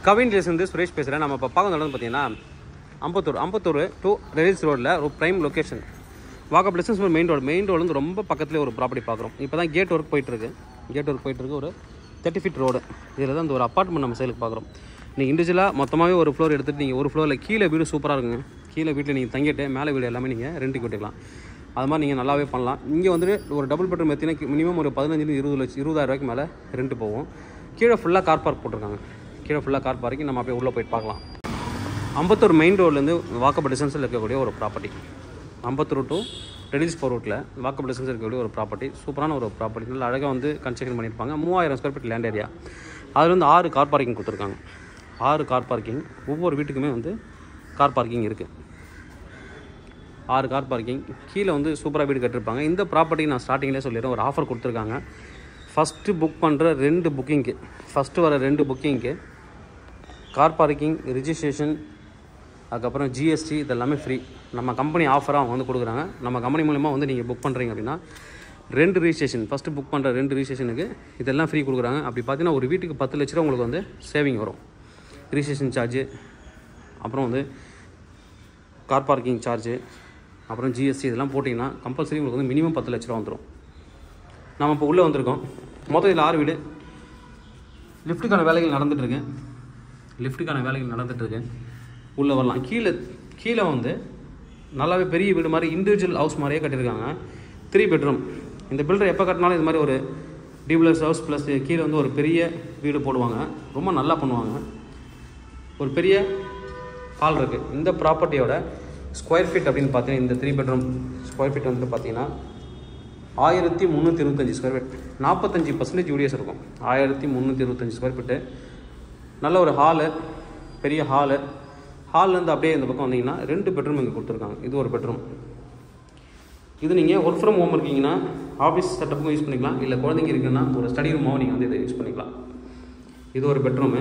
கவின் ஜெயசந்த் சுரேஷ் பேசுகிறேன். நம்ம இப்போ பார்க்க நடந்து பார்த்தீங்கன்னா அம்பத்தூர் டு ரெலிஸ் ரோடில் ஒரு prime location. வாக்கப் distance main road வந்து ரொம்ப பக்கத்துலேயே ஒரு ப்ராப்பர்ட்டி பார்க்குறோம். இப்போ தான் கேட் ஒர்க் போயிட்டுருக்கு. ஒரு 30 ஃபீட் ரோடு. இதில் தான் இந்த ஒரு அப்பார்ட்மெண்ட் நம்ம சேலுக்கு பார்க்குறோம். நீங்கள் இண்டிவிஜுவலாக மொத்தமாகவே ஒரு ஃப்ளோர் எடுத்துகிட்டு நீங்கள் ஒரு ஃப்ளோரில் கீழே வீடு சூப்பராக இருக்குங்க. கீழே வீட்டில் நீங்கள் தங்கிட்டு மேலே வீடு எல்லாமே நீங்கள் ரெண்ட்டுக்கு விட்டுக்கலாம். அது மாதிரி நீங்கள் நல்லாவே பண்ணலாம். இங்கே வந்துட்டு ஒரு டபுள் பெட்ரூம் எடுத்தீங்கன்னா மினிமம் ஒரு 15-20 ரூபாய்க்கு மேலே ரெண்ட்டு போகும். கீழே ஃபுல்லாக கார் பார்க் போட்டிருக்காங்க. கீழே ஃபுல்லாக கார் பார்க்கிங் நம்ம அப்படியே உள்ளே போயிட்டு பார்க்கலாம். அம்பத்தூர் மெயின் ரோட்லேருந்து வாக்கப் டிஸ்டன்ஸில் இருக்கக்கூடிய ஒரு ப்ராப்பர்ட்டி. அம்பத்தூர் டு ரெடில்ஸ் போர் ரோட்டில் வாக்கப் டிஸ்டன்ஸ் இருக்கக்கூடிய ஒரு ப்ராப்பர்ட்டி. சூப்பரான ஒரு ப்ராப்பர்ட்டி. நல்லா அழகாக வந்து கன்ஸ்ட்ரக்ஷன் பண்ணியிருப்பாங்க. 3000 ஸ்கொயர் ஃபீட் லேண்ட் ஏரியா. அதில் வந்து 6 கார் பார்க்கிங் கொடுத்துருக்காங்க. 6 கார் பார்க்கிங். ஒவ்வொரு வீட்டுக்குமே வந்து கார் பார்க்கிங் இருக்குது. 6 கார் பார்க்கிங். கீழே வந்து சூப்பராக வீடு கட்டிருப்பாங்க. இந்த ப்ராப்பர்ட்டி நான் ஸ்டார்டிங்லேயே சொல்லிடுறேன், ஒரு ஆஃபர் கொடுத்துருக்காங்க. ஃபஸ்ட்டு புக் பண்ணுற 2 புக்கிங்க்கு, ஃபஸ்ட்டு வர 2 புக்கிங்க்கு கார் பார்க்கிங், ரிஜிஸ்ட்ரேஷன், அதுக்கப்புறம் ஜிஎஸ்டி இதெல்லாமே ஃப்ரீ. நம்ம கம்பெனி ஆஃபராக அவங்க வந்து கொடுக்குறாங்க. நம்ம கம்பெனி மூலமாக வந்து நீங்கள் புக் பண்ணுறீங்க அப்படின்னா 2 ரிஜிஸ்ட்ரேஷன், ஃபஸ்ட்டு புக் பண்ணுற 2 ரிஜிஸ்ட்ரேஷனுக்கு இதெல்லாம் ஃப்ரீ கொடுக்குறாங்க. அப்படி பார்த்தீங்கன்னா ஒரு வீட்டுக்கு 10 லட்ச ரூபா உங்களுக்கு வந்து சேவிங் வரும். ரிஜிஸ்ட்ரேஷன் சார்ஜு, அப்புறம் வந்து கார் பார்க்கிங் சார்ஜு, அப்புறம் ஜிஎஸ்டி இதெல்லாம் போட்டிங்கன்னா கம்பல்சரி உங்களுக்கு வந்து மினிமம் 10 லட்ச ரூபா வந்துடும். நம்ம இப்போ உள்ளே வந்திருக்கோம். மொத்தம் இதில் 6 வீடு. லிஃப்ட்டுக்கான வேலைகள் நடந்துகிட்ருக்கு. உள்ளே வரலாம். கீழே வந்து நல்லாவே பெரிய வீடு மாதிரி இண்டிவிஜுவல் ஹவுஸ் மாதிரியே கட்டியிருக்காங்க. 3 பெட்ரூம். இந்த பில்டர் எப்போ கட்டினாலும் இது மாதிரி ஒரு டியூப்ளக்ஸ் ஹவுஸ் ப்ளஸ் கீழே வந்து ஒரு பெரிய வீடு போடுவாங்க. ரொம்ப நல்லா பண்ணுவாங்க. ஒரு பெரிய ஹால் இருக்குது. இந்த ப்ராப்பர்ட்டியோட ஸ்கொயர் ஃபீட் அப்படின்னு பார்த்தீங்கன்னா இந்த 3 பெட்ரூம் ஸ்கொயர் ஃபீட் வந்துட்டு பார்த்தீங்கன்னா 1325 ஸ்கொயர் ஃபீட். 45% யூடிஎஸ் இருக்கும். 1325 ஸ்கொயர் ஃபீட்டு. நல்ல ஒரு ஹாலு, பெரிய ஹால்லேருந்து அப்படியே இந்த பக்கம் வந்தீங்கன்னா 2 பெட்ரூம் இங்கே கொடுத்துருக்காங்க. இது ஒரு பெட்ரூம். இது நீங்கள் ஒர்க் ஃப்ரம் ஹோம் இருக்கீங்கன்னா ஆஃபீஸ் செட்டப்புக்கும் யூஸ் பண்ணிக்கலாம். இல்லை குழந்தைங்க இருக்குன்னா ஒரு ஸ்டடி ரூமாகவும் நீங்கள் வந்து இதை யூஸ் பண்ணிக்கலாம். இது ஒரு பெட்ரூமு.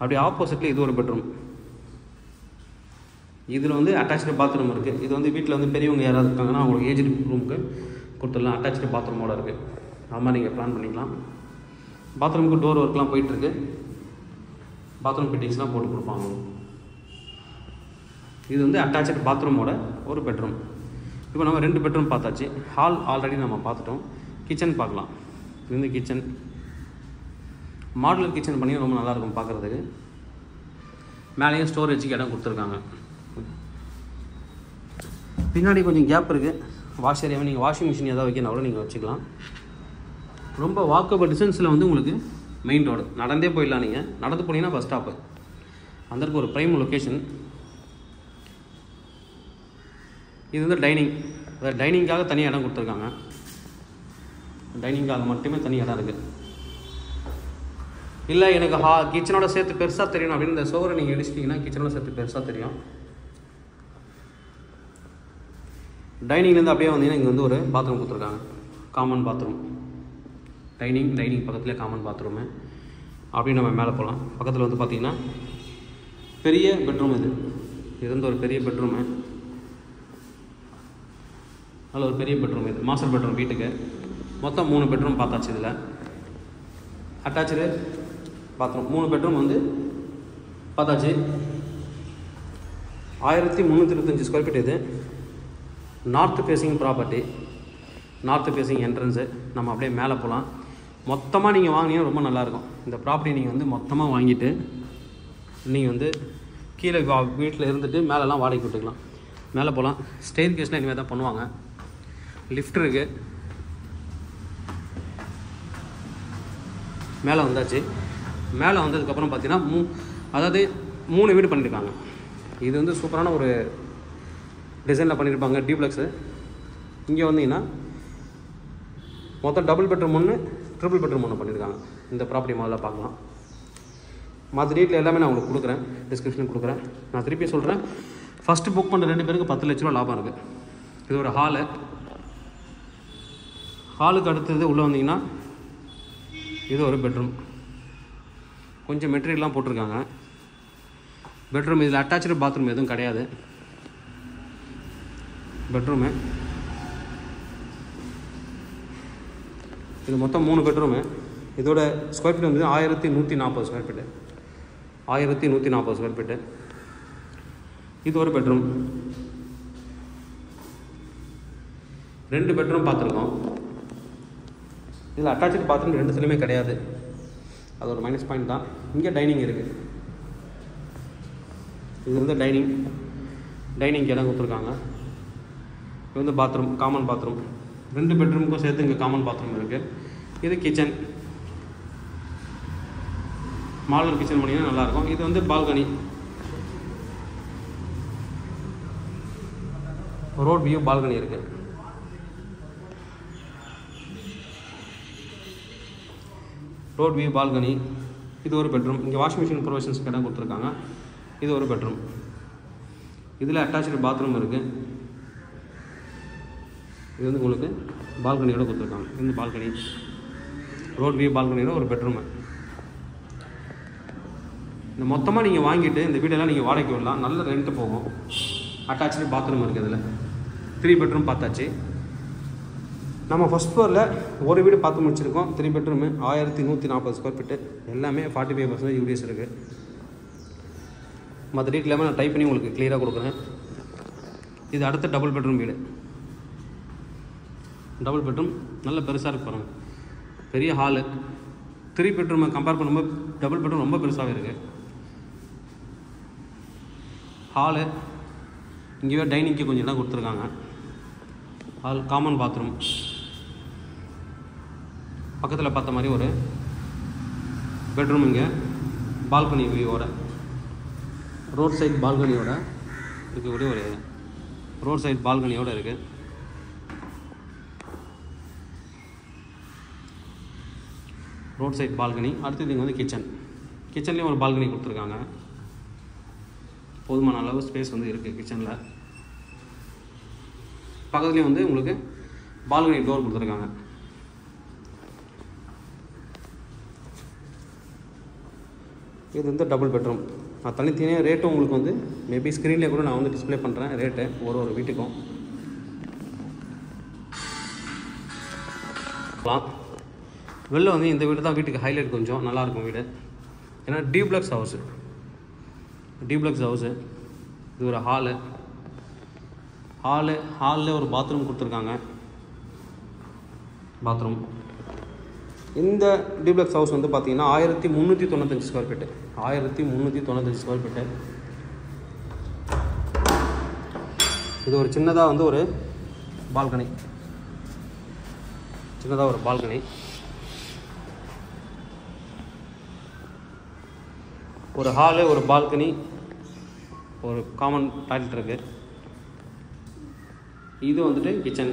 அப்படியே ஆப்போசிட்டில் இது ஒரு பெட்ரூம். இதில் வந்து அட்டாச்சு பாத்ரூம் இருக்குது. இது வந்து வீட்டில் வந்து பெரியவங்க யாராவது இருக்காங்கன்னா அவங்களுக்கு ஏஜ் ரூமுக்கு கொடுத்துடலாம். அட்டாச்சு பாத்ரூமோடு இருக்குது. அது மாதிரி நீங்கள் பிளான் பண்ணிக்கலாம். பாத்ரூமுக்கு டோர் ஒர்க்லாம் போயிட்டுருக்கு. பாத்ரூம் ஃபிட்டிங்ஸ்லாம் போட்டு கொடுப்பாங்க. இது வந்து அட்டாச்சு பாத்ரூமோட ஒரு பெட்ரூம். இப்போ நம்ம 2 பெட்ரூம் பார்த்தாச்சு. ஹால் ஆல்ரெடி நம்ம பார்த்துட்டோம். கிச்சன் பார்க்கலாம். இது வந்து கிச்சன். மாடுலர் கிச்சன் பண்ணி ரொம்ப நல்லாயிருக்கும் பார்க்குறதுக்கு. மேலேயும் ஸ்டோரேஜுக்கு இடம் கொடுத்துருக்காங்க. பின்னாடி கொஞ்சம் கேப் இருக்குது. வாஷ் ஏரியாவை நீங்கள் வாஷிங் மிஷின் எதாவது வைக்கணும் கூட நீங்கள் வச்சுக்கலாம். ரொம்ப வாக்கபிள் டிஸ்டன்ஸில் வந்து உங்களுக்கு மெயின் ரோடு. நடந்தே போயிடலாம். நீங்கள் நடந்து போனீங்கன்னா பஸ் ஸ்டாப்பு. அதற்கு ஒரு ப்ரைம் லொக்கேஷன். இது வந்து டைனிங்காக தனியாக இடம் கொடுத்துருக்காங்க. டைனிங்காக மட்டுமே தனி இடம் இருக்குது. இல்லை எனக்கு கிச்சனோட சேர்த்து பெருசாக தெரியணும் அப்படின்னு இந்த சோரை நீங்கள் இடிச்சிட்டிங்கன்னா கிச்சனோட சேர்த்து பெருசாக தெரியும். டைனிங்லேருந்து அப்படியே வந்தீங்கன்னா இங்கே வந்து ஒரு பாத்ரூம் கொடுத்துருக்காங்க. Common bathroom. டைனிங் பக்கத்துலேயே காமன் பாத்ரூமு. அப்படியே நம்ம மேலே போகலாம். பக்கத்தில் வந்து பார்த்திங்கன்னா பெரிய பெட்ரூம். இது வந்து ஒரு பெரிய பெட்ரூமு. அதில் ஒரு பெரிய பெட்ரூம். இது மாஸ்டர் பெட்ரூம். வீட்டுக்கு மொத்தம் 3 பெட்ரூம் பார்த்தாச்சு. இதில் அட்டாச்சு பாத்ரூம் 3 பெட்ரூம் வந்து பார்த்தாச்சு. 1325 ஸ்கொயர் ஃபீட். இது north facing property. North facing entrance. நம்ம அப்படியே மேலே போகலாம். மொத்தமாக நீங்கள் வாங்கினீங்கன்னா ரொம்ப நல்லாயிருக்கும். இந்த ப்ராப்பர்ட்டி நீங்கள் வந்து மொத்தமாக வாங்கிட்டு நீங்கள் வந்து கீழே வீட்டில் இருந்துட்டு மேலெலாம் வாடகைக்கு விட்டுக்கலாம். மேலே போகலாம். ஸ்டெயர் கேஸ்லாம் இனிமேல் தான் பண்ணுவாங்க. லிஃப்ட் இருக்குது. மேலே வந்தாச்சு. மேலே வந்ததுக்கப்புறம் பார்த்தீங்கன்னா அதாவது 3 வீடு பண்ணியிருக்காங்க. இது வந்து சூப்பரான ஒரு டிசைனில் பண்ணியிருப்பாங்க. டியூப்ளக்ஸு. இங்கே வந்தீங்கன்னா மொத்தம் டபுள் பெட்ரூம் 1, ட்ரிபிள் பெட்ரூம் 1 பண்ணியிருக்காங்க. இந்த ப்ராப்பர்ட்டி முதல்ல பார்க்கலாம். மற்ற டீட்டில் எல்லாமே நான் உங்களுக்கு கொடுக்குறேன், டிஸ்கிரிப்ஷன் கொடுக்குறேன். நான் திருப்பி சொல்கிறேன். ஃபஸ்ட்டு புக் பண்ணுற 2 பேருக்கு 10 லட்ச ரூபா லாபம் இருக்குது. இது ஒரு ஹாலுக்கு அடுத்தது உள்ளே வந்தீங்கன்னா இது ஒரு பெட்ரூம். கொஞ்சம் மெட்டீரியல்லாம் போட்டிருக்காங்க. பெட்ரூம். இதில் அட்டாச்சு பாத்ரூம் எதுவும் கிடையாது. பெட்ரூமு. இது மொத்தம் 3 பெட்ரூமு. இதோட ஸ்கொயர் ஃபீட் வந்து 1140 ஸ்கொயர் ஃபீட்டு. 1140 square feet. இது ஒரு பெட்ரூம். 2 பெட்ரூம் பார்த்துருக்கோம். இதில் அட்டாச்சு பாத்ரூம் 2 சைடுமே கிடையாது. அது ஒரு மைனஸ் பாயிண்ட் தான். இங்கே டைனிங் இருக்குது. இது வந்து டைனிங்க்கு இடம் கொடுத்துருக்காங்க. இது வந்து பாத்ரூம், காமன் பாத்ரூம். 2 பெட்ரூமுக்கும் சேர்த்து இங்கே காமன் பாத்ரூம் இருக்குது. இது கிச்சன். மாடலர் கிச்சன் பண்ணிங்கன்னா நல்லாயிருக்கும். இது வந்து பால்கனி. ரோட் வியூ பால்கனி இருக்குது. Road view balcony. இது ஒரு பெட்ரூம். இங்கே வாஷிங் மிஷின் ப்ரொவிஷன்ஸ்க்கு இடம் கொடுத்துருக்காங்க. இது ஒரு பெட்ரூம். இதில் அட்டாச்சு பாத்ரூம் இருக்குது. இது வந்து உங்களுக்கு பால்கனியோட கொடுத்துருக்காங்க. இது வந்து பால்கனி, ரோட் வியூ பால்கனியோட ஒரு பெட்ரூமு. இந்த மொத்தமாக நீங்கள் வாங்கிட்டு இந்த வீடெல்லாம் நீங்கள் வாடகைக்கு விடலாம். நல்ல ரெண்ட்டு போகும். அட்டாச்சு பாத்ரூம் இருக்குது. இதில் 3 பெட்ரூம் பார்த்தாச்சு. நம்ம ஃபஸ்ட் ஃப்ளோரில் ஒரு வீடு பார்த்து முடிச்சிருக்கோம். 3 பெட்ரூமு, 1140 ஸ்கொயர் ஃபீட்டு. எல்லாமே 45% யூடிஎஸ் இருக்குது. மற்ற டீட்டெயிலாக நான் டைப் பண்ணி உங்களுக்கு கிளியராக கொடுக்குறேன். இது அடுத்த டபுள் பெட்ரூம் வீடு. டபுள் பெட்ரூம் நல்ல பெருசாக இருக்கு பாருங்கள். பெரிய ஹாலு. 3 பெட்ரூமை கம்பேர் பண்ணும்போது டபுள் பெட்ரூம் ரொம்ப பெருசாகவே இருக்குது. ஹாலு. இங்கேயே டைனிங்க்கு கொஞ்சம் இடம் கொடுத்துருக்காங்க. Hall, common bathroom. பக்கத்தில் பார்த்த மாதிரி ஒரு பெட்ரூம். இங்கே பால்கனி வியூவோட, ரோட் சைட் பால்கனியோட இருக்கக்கூடிய ஒரு ரோட் சைட் பால்கனியோடு இருக்குது. Road side balcony. அடுத்தது இங்கே வந்து கிச்சன்லேயும் ஒரு பால்கனி கொடுத்துருக்காங்க. போதுமான அளவு ஸ்பேஸ் வந்து இருக்குது கிச்சனில். பக்கத்துலேயும் வந்து உங்களுக்கு பால்கனி டோர் கொடுத்துருக்காங்க. இது வந்து டபுள் பெட்ரூம். நான் தனித்தனியாக ரேட்டும் உங்களுக்கு வந்து மேபி ஸ்க்ரீன்லேயே கூட நான் வந்து டிஸ்பிளே பண்ணுறேன் ரேட்டு ஒரு வீட்டுக்கும். வெளில வந்து இந்த வீடு தான் வீட்டுக்கு ஹைலைட். கொஞ்சம் நல்லாயிருக்கும் வீடு. ஏன்னா டியூப்ளக்ஸ் ஹவுஸு. இது ஒரு ஹாலில் ஒரு பாத்ரூம் கொடுத்துருக்காங்க. பாத்ரூம். இந்த டியூப்ளக்ஸ் ஹவுஸ் வந்து பார்த்தீங்கன்னா 1395 ஸ்கொயர் ஃபீட்டு. 1395 square feet. இது ஒரு சின்னதாக வந்து ஒரு பால்கனி. ஒரு ஹாலு, ஒரு பால்கனி, ஒரு காமன் டாய்லெட் இருக்குது. இது வந்துட்டு கிச்சன்.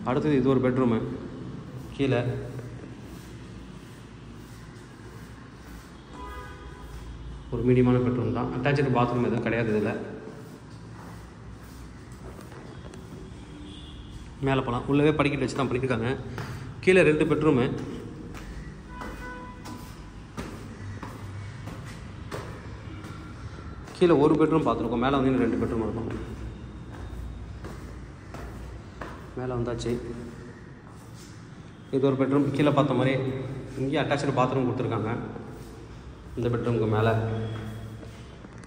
அடுத்தது இது ஒரு பெட்ரூமு. கீழே ஒரு மீடியமான பெட்ரூம் தான். அட்டாச்சு பாத்ரூம் எதுவும் கிடையாது இதில். மேலே போகலாம். உள்ளவே படிக்கட்டு வச்சு தான் பண்ணியிருக்காங்க. கீழே 2 பெட்ரூமு. கீழே ஒரு பெட்ரூம் பார்த்துருக்கோம். மேலே வந்து இன்னும் 2 பெட்ரூம் இருக்கும். மேலே வந்தாச்சு. இது ஒரு பெட்ரூம். கீழே பார்த்த மாதிரி இங்கே அட்டாச்சு பாத்ரூம் கொடுத்துருக்காங்க. இந்த பெட்ரூமுக்கு மேலே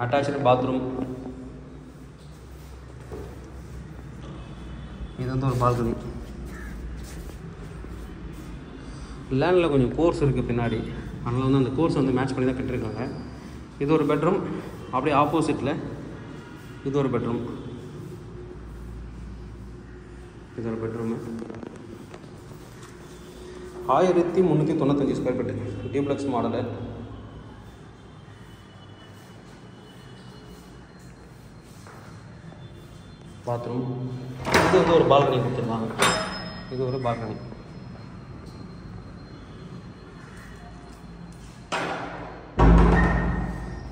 அட்டாச்சு பாத்ரூம். இது வந்து ஒரு பால்கனி. லேண்டில் கொஞ்சம் கோர்ஸ் இருக்குது பின்னாடி. அதனால் வந்து அந்த கோர்ஸ் வந்து மேட்ச் பண்ணி தான் கட்டிருக்காங்க. இது ஒரு பெட்ரூம். அப்படியே ஆப்போசிட்டில் இது ஒரு பெட்ரூம். இது ஒரு bedroom. 1395 square feet. Duplex model. Bathroom. இது வந்து ஒரு பால்கனி கொடுத்துருக்காங்க. இது ஒரு பால்கனி.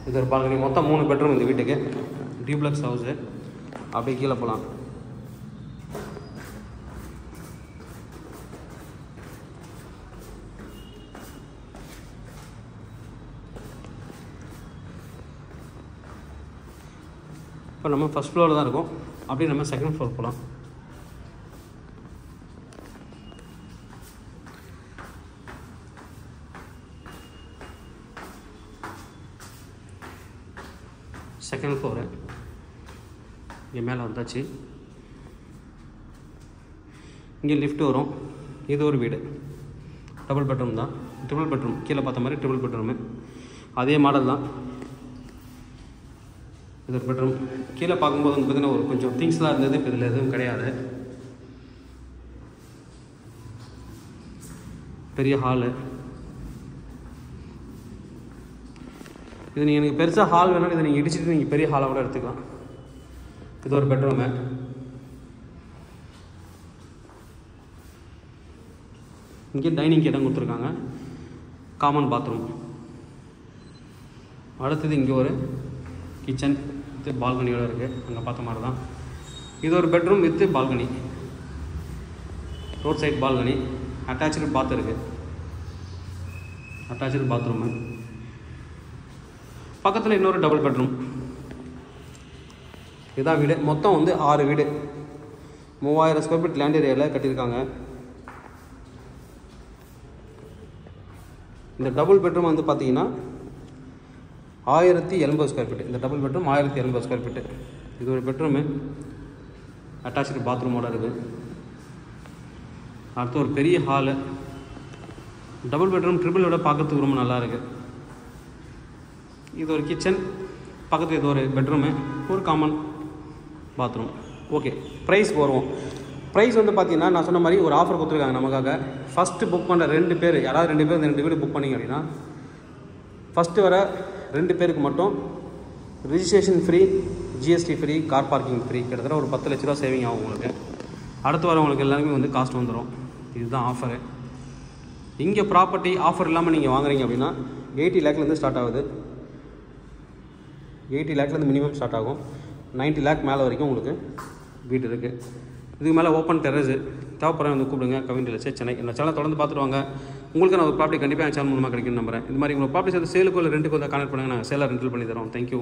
இது ஒரு பால்கனி. மொத்தம் 3 பெட்ரூம் இந்த வீட்டுக்கு. Duplex house. அப்படியே கீழே போகலாம். இப்போ நம்ம ஃபஸ்ட் ஃப்ளோரில் தான் இருக்கோம். அப்படியே நம்ம செகண்ட் ஃப்ளோர் போகலாம். செகண்ட் ஃப்ளோரு இங்கே மேலே வந்தாச்சு. இங்கே லிஃப்ட் வரும். இது ஒரு வீடு, டபுள் பெட்ரூம் தான். ட்ரிபிள் பெட்ரூம் கீழே பார்த்த மாதிரி ட்ரிபிள் பெட்ரூமு அதே மாடல் தான். இது ஒரு பெட்ரூம். கீழே பார்க்கும்போது வந்து பார்த்திங்கன்னா ஒரு கொஞ்சம் திங்ஸ்லாம் இருந்தது. இப்போ இதில் எதுவும் கிடையாது. பெரிய ஹாலு. இது நீங்கள் எனக்கு பெருசாக ஹால் வேணாலும் இதை நீங்கள் இடிச்சிட்டு நீங்கள் பெரிய ஹாலாக கூட எடுத்துக்கலாம். இது ஒரு பெட்ரூமு. இங்கே டைனிங் இடம் கொடுத்துருக்காங்க. Common bathroom. அடுத்தது இங்கே ஒரு கிச்சன் வித் பால்கனியோடு இருக்குது. அங்கே பார்த்த மாதிரி தான். இது ஒரு bedroom with balcony, road side balcony. Attach bath இருக்குது. Attach bathroom. பக்கத்தில் இன்னொரு டபுள் பெட்ரூம். இதுதான் வீடு. மொத்தம் வந்து 6 வீடு 3000 ஸ்கொயர் ஃபீட் லேண்ட் ஏரியாவில் கட்டியிருக்காங்க. இந்த டபுள் பெட்ரூம் வந்து பார்த்தீங்கன்னா 1080 ஸ்கொயர் ஃபீட்டு. இந்த டபுள் பெட்ரூம் 1080 ஸ்கொயர் ஃபீட்டு. இது ஒரு பெட்ரூமு அட்டாச்சு பாத்ரூமோடு இருக்குது. அடுத்து ஒரு பெரிய ஹாலு. டபுள் பெட்ரூம் ட்ரிபிளோட பார்க்கறதுக்கு ரொம்ப நல்லா இருக்குது. இது ஒரு கிச்சன், பக்கத்தில் இது ஒரு பெட்ரூமு, ஒரு காமன் பாத்ரூம். ஓகே, ப்ரைஸ் வருவோம். ப்ரைஸ் வந்து பார்த்தீங்கன்னா நான் சொன்ன மாதிரி ஒரு ஆஃபர் கொடுத்துருக்காங்க நமக்காக. ஃபஸ்ட்டு புக் பண்ணுற 2 பேர், யாராவது 2 பேர் இந்த 2 வீடு புக் பண்ணிங்க அப்படின்னா ஃபஸ்ட்டு வர 2 பேருக்கு மட்டும் registration free, GST free, car parking free. கிட்டத்தட்ட ஒரு 10 லட்ச ரூபா சேவிங் ஆகும் உங்களுக்கு. அடுத்து வரவங்களுக்கு எல்லாருமே வந்து காஸ்ட் வந்துடும். இதுதான் ஆஃபரு. இங்கே ப்ராப்பர்ட்டி ஆஃபர் இல்லாமல் நீங்கள் வாங்குறீங்க அப்படின்னா 80 லேக்லேருந்து ஸ்டார்ட் ஆகுது. 80 லேக்லேருந்து மினிமம் ஸ்டார்ட் ஆகும். 90 லேக் மேலே வரைக்கும் உங்களுக்கு வீடு இருக்குது. இதுக்கு மேலே ஓப்பன் டெரஸு. தேவைப்படுறேன் வந்து கூப்பிடுங்க. Kavin real estate Chennai. இந்த சேனல் தொடர்ந்து பார்த்துட்டு வாங்க. உங்களுக்கு நான் ஒரு ப்ராப்பர்ட்டி கண்டிப்பாக என் சேனல் மூலமாக கிடைக்கும்னு நம்புறேன். இது மாதிரி உங்கள் ப்ராப்பர்ட்டி சேர்த்து சேலுக்கு இல்லை ரெண்டுக்கு வந்து கான்டெக்ட் பண்ணுங்கள். நாங்கள் சேலாக ரெண்டல் பண்ணி தரோம். தேங்க்யூ.